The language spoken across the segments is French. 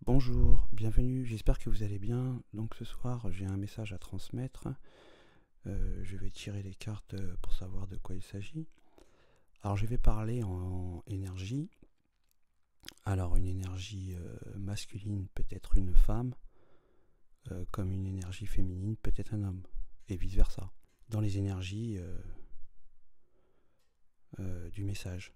Bonjour, bienvenue, j'espère que vous allez bien. Donc ce soir j'ai un message à transmettre. Je vais tirer les cartes pour savoir de quoi il s'agit. Alors je vais parler en énergie. Alors une énergie masculine peut être une femme, comme une énergie féminine peut être un homme, et vice versa. Dans les énergies du message.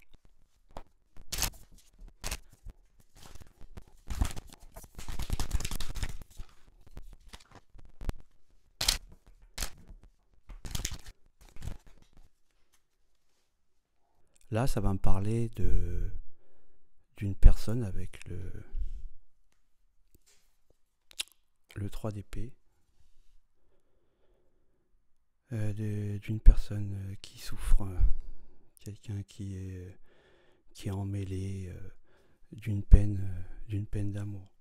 Là, ça va me parler d'une personne avec le 3 d'épée, d'une personne qui souffre, quelqu'un qui est emmêlé d'une peine d'amour.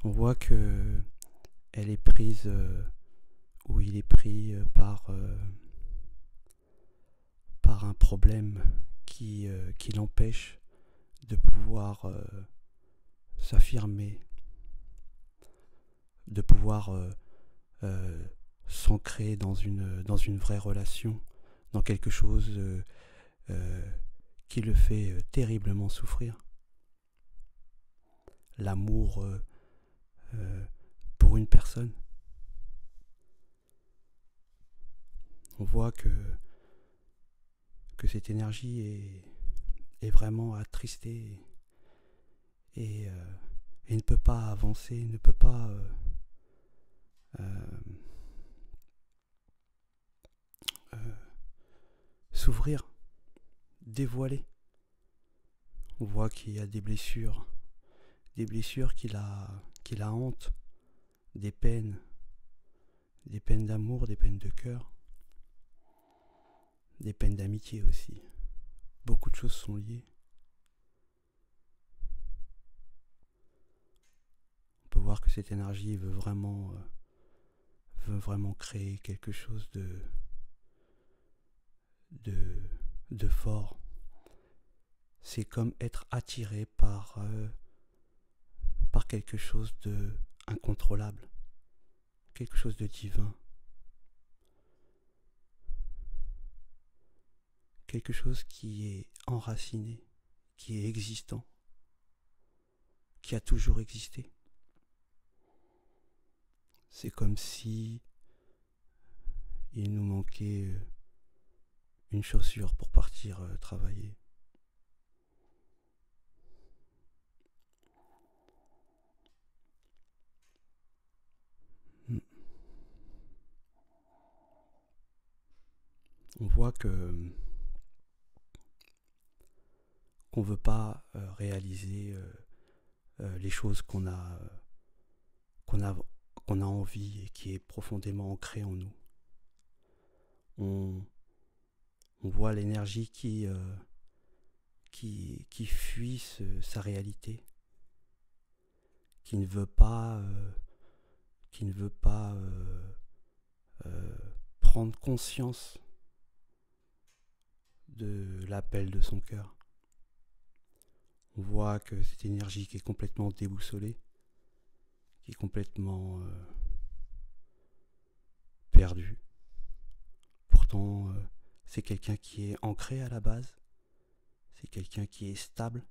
On voit que elle est prise ou il est pris par un problème qui l'empêche de pouvoir s'affirmer, de pouvoir s'ancrer dans une vraie relation, dans quelque chose qui le fait terriblement souffrir. L'amour pour une personne. On voit que cette énergie est vraiment attristée et ne peut pas avancer, ne peut pas s'ouvrir, dévoiler. On voit qu'il y a des blessures qui la hantent, des peines d'amour, des peines de cœur, des peines d'amitié aussi. Beaucoup de choses sont liées. On peut voir que cette énergie veut vraiment créer quelque chose de fort. C'est comme être attiré par quelque chose de incontrôlable, quelque chose de divin, quelque chose qui est enraciné, qui est existant, qui a toujours existé. C'est comme si il nous manquait une chaussure pour partir travailler. On voit qu'on ne veut pas réaliser les choses qu'on a qu'on a, qu'on a envie et qui est profondément ancré en nous. On voit l'énergie qui fuit sa réalité, qui ne veut pas, prendre conscience de l'appel de son cœur. On voit que cette énergie qui est complètement déboussolée, qui est complètement perdue. Pourtant, c'est quelqu'un qui est ancré à la base, c'est quelqu'un qui est stable,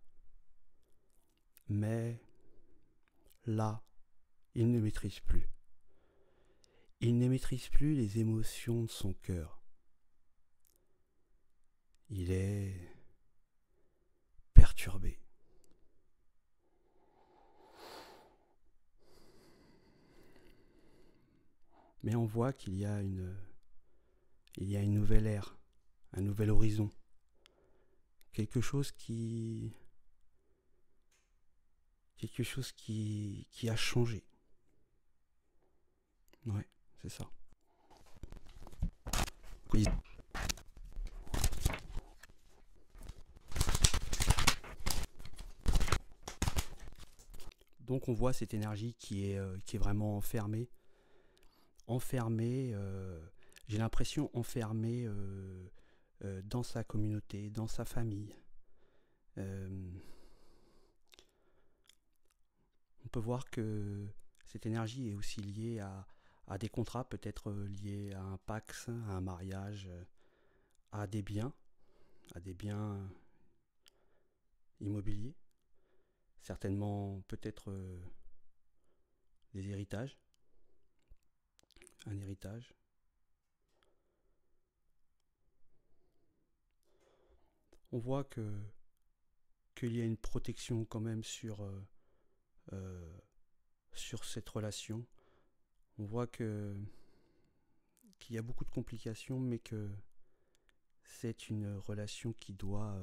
mais là, il ne maîtrise plus. Il ne maîtrise plus les émotions de son cœur. Il est perturbé. Mais on voit qu'il y a une nouvelle ère, un nouvel horizon, quelque chose qui a changé. Ouais, c'est ça. Oui. Donc on voit cette énergie qui est vraiment enfermée, j'ai l'impression enfermée dans sa communauté, dans sa famille. On peut voir que cette énergie est aussi liée à des contrats, peut-être liés à un pax, à un mariage, à des biens immobiliers, certainement peut-être des héritages, un héritage. On voit qu'il y a une protection quand même sur cette relation. On voit qu'il y a beaucoup de complications, mais que c'est une relation qui doit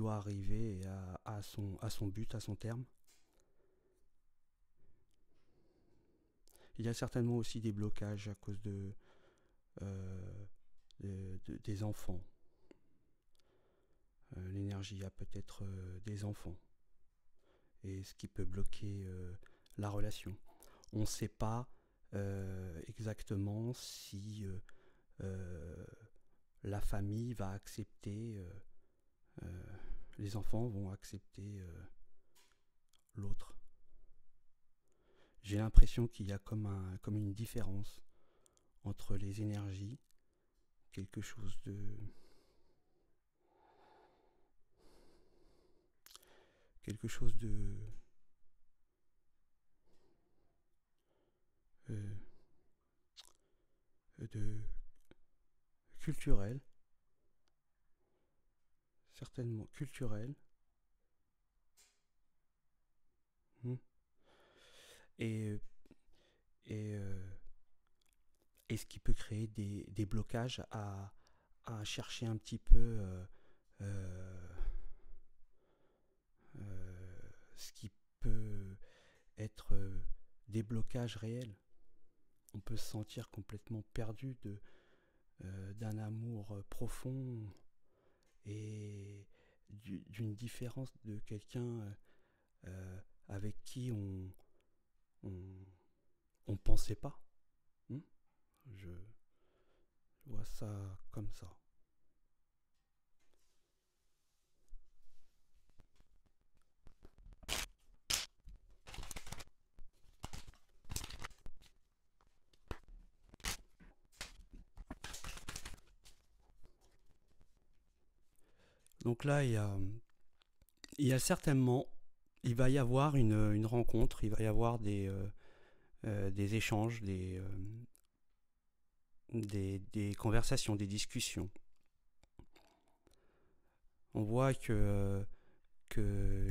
arriver à son but, à son terme. Il y a certainement aussi des blocages à cause des enfants. L'énergie a peut-être des enfants, et ce qui peut bloquer la relation. On ne sait pas exactement si la famille va accepter, les enfants vont accepter l'autre. J'ai l'impression qu'il y a comme une différence entre les énergies, quelque chose de de culturel, certainement culturel, et ce qui peut créer des blocages à chercher un petit peu ce qui peut être des blocages réels. On peut se sentir complètement perdu d'un amour profond et d'une différence de quelqu'un avec qui on pensait pas. Je vois ça comme ça. Donc là, il y a certainement, il va y avoir une rencontre, il va y avoir des échanges, des conversations, des discussions. On voit que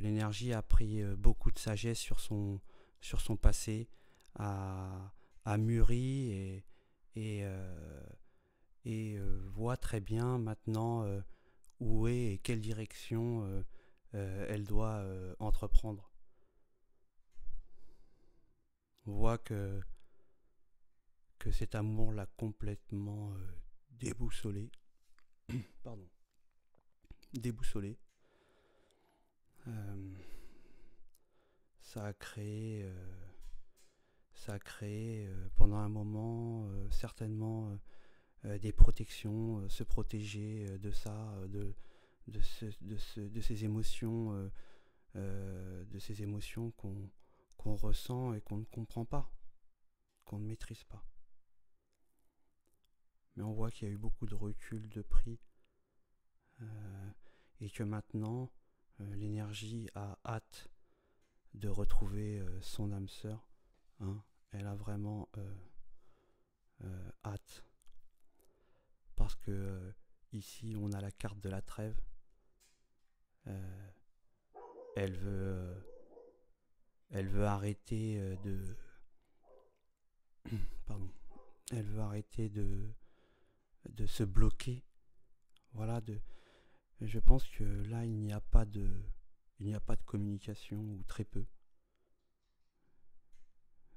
l'énergie a pris beaucoup de sagesse sur son passé, a mûri et voit très bien maintenant où est et quelle direction elle doit entreprendre. On voit que cet amour l'a complètement déboussolé. Pardon. Déboussolé. Ça a créé pendant un moment certainement des protections, se protéger de ça, de ces émotions, qu'on ressent et qu'on ne comprend pas, qu'on ne maîtrise pas. Mais on voit qu'il y a eu beaucoup de recul de prix et que maintenant l'énergie a hâte de retrouver son âme sœur. Hein. Elle a vraiment hâte. Parce que ici on a la carte de la trêve. Elle veut arrêter de pardon. Elle veut arrêter de se bloquer. Voilà, je pense que là il n'y a pas de communication, ou très peu.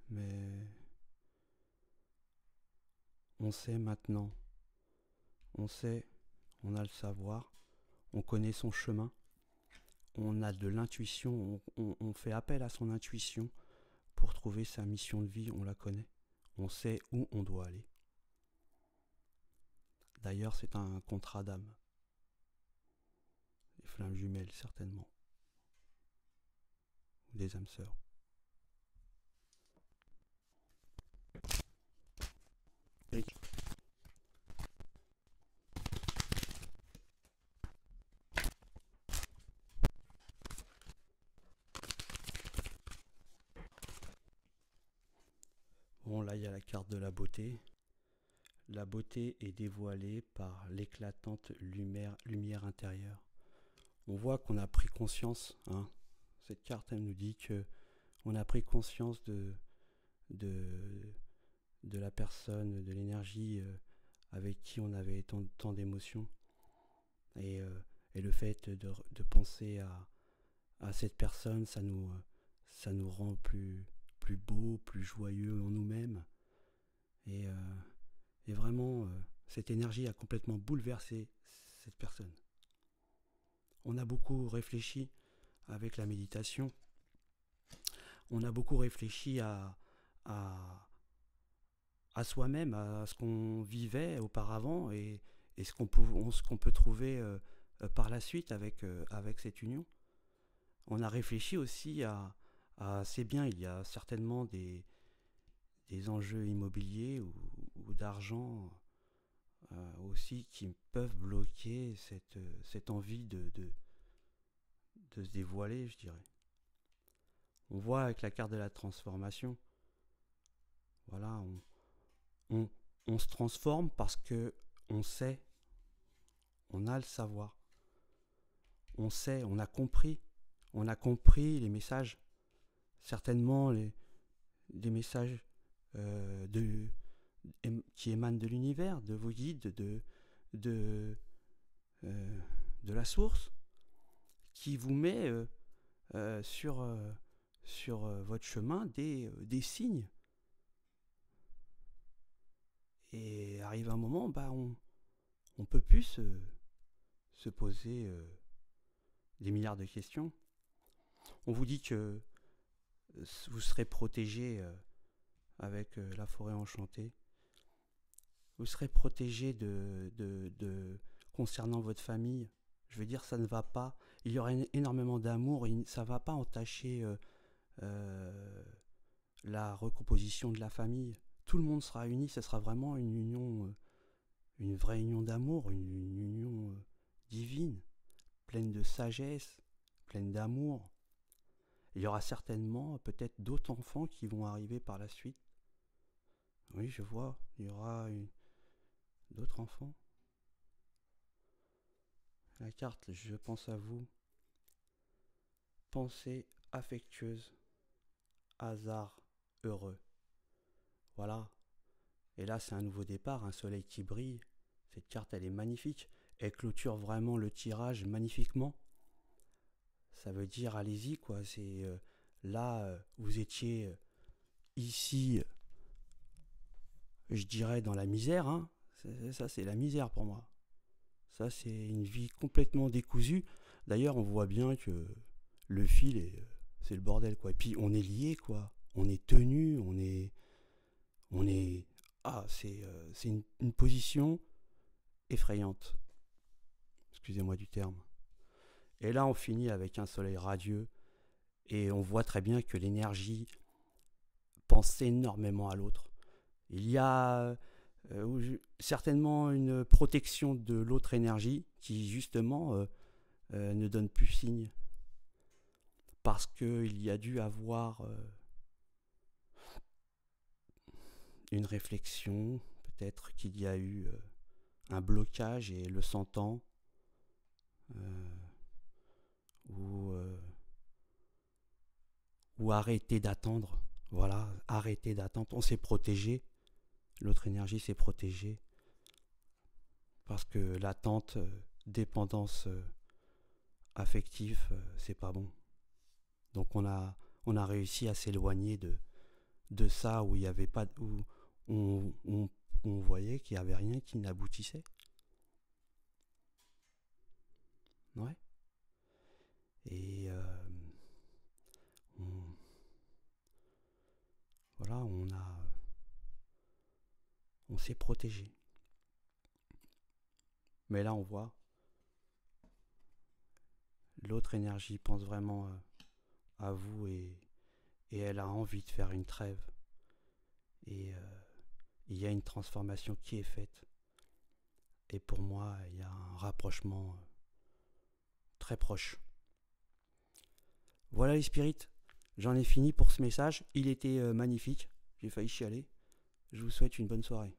Mais on sait maintenant. On sait, on a le savoir, on connaît son chemin, on a de l'intuition, on fait appel à son intuition pour trouver sa mission de vie, on la connaît. On sait où on doit aller. D'ailleurs, c'est un contrat d'âme. Les flammes jumelles, certainement. Ou des âmes sœurs. Eric. Bon, là, il y a la carte de la beauté. La beauté est dévoilée par l'éclatante lumière intérieure. On voit qu'on a pris conscience, hein. Cette carte, elle nous dit que on a pris conscience de la personne, de l'énergie avec qui on avait tant d'émotions. Et le fait de penser à cette personne, ça nous rend plus beau, plus joyeux en nous-mêmes. Et vraiment, cette énergie a complètement bouleversé cette personne. On a beaucoup réfléchi avec la méditation. On a beaucoup réfléchi à soi-même, à ce qu'on vivait auparavant et ce qu'on peut trouver par la suite avec cette union. On a réfléchi aussi à c'est bien, il y a certainement des enjeux immobiliers ou d'argent aussi qui peuvent bloquer cette envie de se dévoiler, je dirais. On voit avec la carte de la transformation, voilà, on se transforme parce que on sait, on a le savoir, on sait, on a compris les messages, certainement des messages qui émanent de l'univers, de vos guides, de la source, qui vous met sur votre chemin des signes. Et arrive un moment, on peut plus se poser des milliards de questions. On vous dit que vous serez protégé avec la forêt enchantée. Vous serez protégé concernant votre famille. Je veux dire, ça ne va pas. Il y aura énormément d'amour. Ça ne va pas entacher la recomposition de la famille. Tout le monde sera uni. Ce sera vraiment une union, une vraie union d'amour, une union divine, pleine de sagesse, pleine d'amour. Il y aura certainement peut-être d'autres enfants qui vont arriver par la suite. Oui, je vois, il y aura d'autres enfants. La carte, je pense à vous. Pensée affectueuse, hasard heureux. Voilà. Et là, c'est un nouveau départ, un soleil qui brille. Cette carte, elle est magnifique. Elle clôture vraiment le tirage magnifiquement. Ça veut dire, allez-y, quoi. C'est là, vous étiez ici, je dirais dans la misère, hein. Ça c'est la misère pour moi. Ça c'est une vie complètement décousue. D'ailleurs on voit bien que le fil c'est le bordel quoi. Et puis on est lié quoi. On est tenu, on est c'est une position effrayante. Excusez-moi du terme. Et là on finit avec un soleil radieux et on voit très bien que l'énergie pense énormément à l'autre. Il y a certainement une protection de l'autre énergie qui justement ne donne plus signe parce qu'il y a dû avoir une réflexion, peut-être qu'il y a eu un blocage et le sentant euh, ou, euh, ou arrêter d'attendre. Voilà, arrêter d'attendre. On s'est protégé, l'autre énergie s'est protégée parce que l'attente, dépendance affective, c'est pas bon. Donc on a réussi à s'éloigner de ça où il y avait pas où on voyait qu'il n'y avait rien qui n'aboutissait. Ouais. Et on, voilà, on s'est protégé. Mais là on voit l'autre énergie pense vraiment à vous et elle a envie de faire une trêve. Et il y a une transformation qui est faite. Et pour moi, il y a un rapprochement très proche. Voilà les spirites, j'en ai fini pour ce message. Il était magnifique, j'ai failli chialer. Je vous souhaite une bonne soirée.